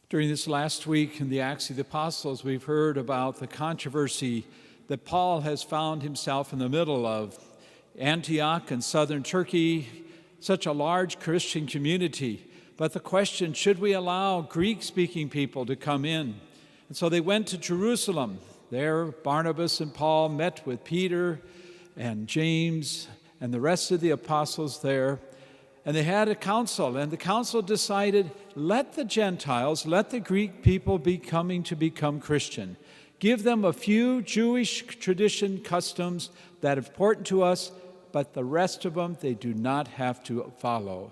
During this last week in the Acts of the Apostles, we've heard about the controversy that Paul has found himself in the middle of. Antioch in southern Turkey, such a large Christian community. But the question, should we allow Greek-speaking people to come in? And so they went to Jerusalem. There, Barnabas and Paul met with Peter and James and the rest of the apostles there. And they had a council, and the council decided, let the Gentiles, let the Greek people be coming to become Christian. Give them a few Jewish tradition customs that are important to us, but the rest of them they do not have to follow.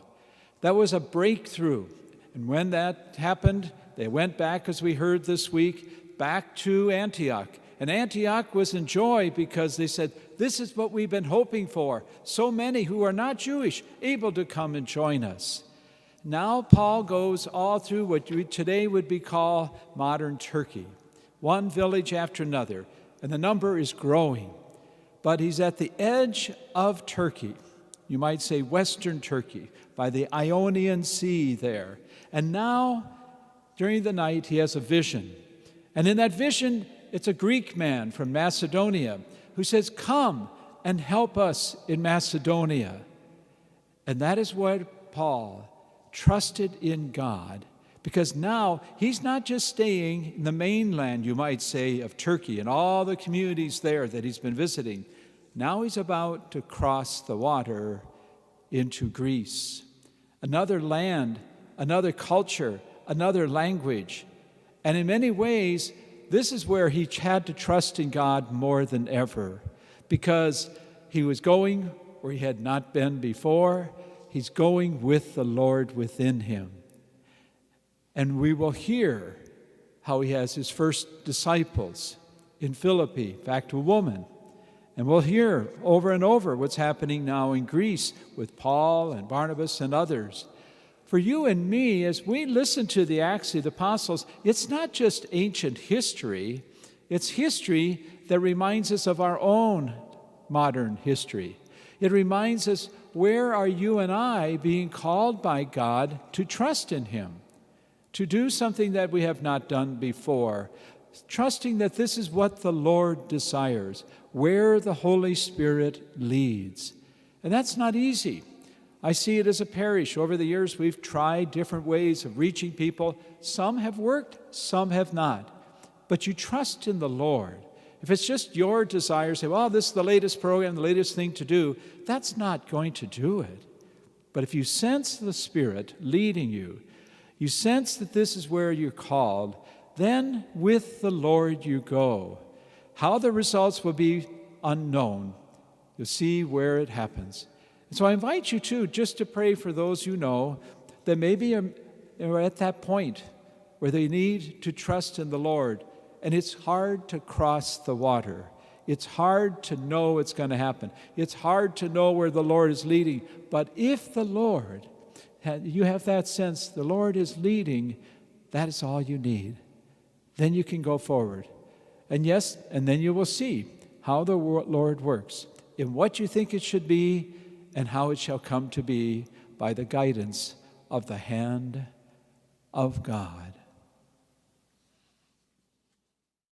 That was a breakthrough. And when that happened, they went back, as we heard this week, back to Antioch. And Antioch was in joy because they said, this is what we've been hoping for. So many who are not Jewish able to come and join us. Now Paul goes all through what today would be called modern Turkey. One village after another. And the number is growing. But he's at the edge of Turkey. You might say Western Turkey, by the Ionian Sea there. And now, during the night, he has a vision. And in that vision, it's a Greek man from Macedonia who says, come and help us in Macedonia. And that is what Paul trusted in God, because now he's not just staying in the mainland, you might say, of Turkey and all the communities there that he's been visiting. Now he's about to cross the water into Greece. Another land, another culture, another language. And in many ways, this is where he had to trust in God more than ever, because he was going where he had not been before. He's going with the Lord within him. And we will hear how he has his first disciples in Philippi, in fact, a woman. And we'll hear over and over what's happening now in Greece with Paul and Barnabas and others. For you and me, as we listen to the Acts of the Apostles, it's not just ancient history, it's history that reminds us of our own modern history. It reminds us, where are you and I being called by God to trust in Him, to do something that we have not done before, trusting that this is what the Lord desires, where the Holy Spirit leads. And that's not easy. I see it as a parish. Over the years, we've tried different ways of reaching people. Some have worked, some have not. But you trust in the Lord. If it's just your desire, say, well, this is the latest program, the latest thing to do, that's not going to do it. But if you sense the Spirit leading you, you sense that this is where you're called, then with the Lord you go. How the results will be unknown. You'll see where it happens. And so I invite you, too, just to pray for those you know that maybe are at that point where they need to trust in the Lord. And it's hard to cross the water. It's hard to know what's going to happen. It's hard to know where the Lord is leading. But if the Lord, you have that sense, the Lord is leading, that is all you need. Then you can go forward. And yes, and then you will see how the Lord works in what you think it should be and how it shall come to be by the guidance of the hand of God.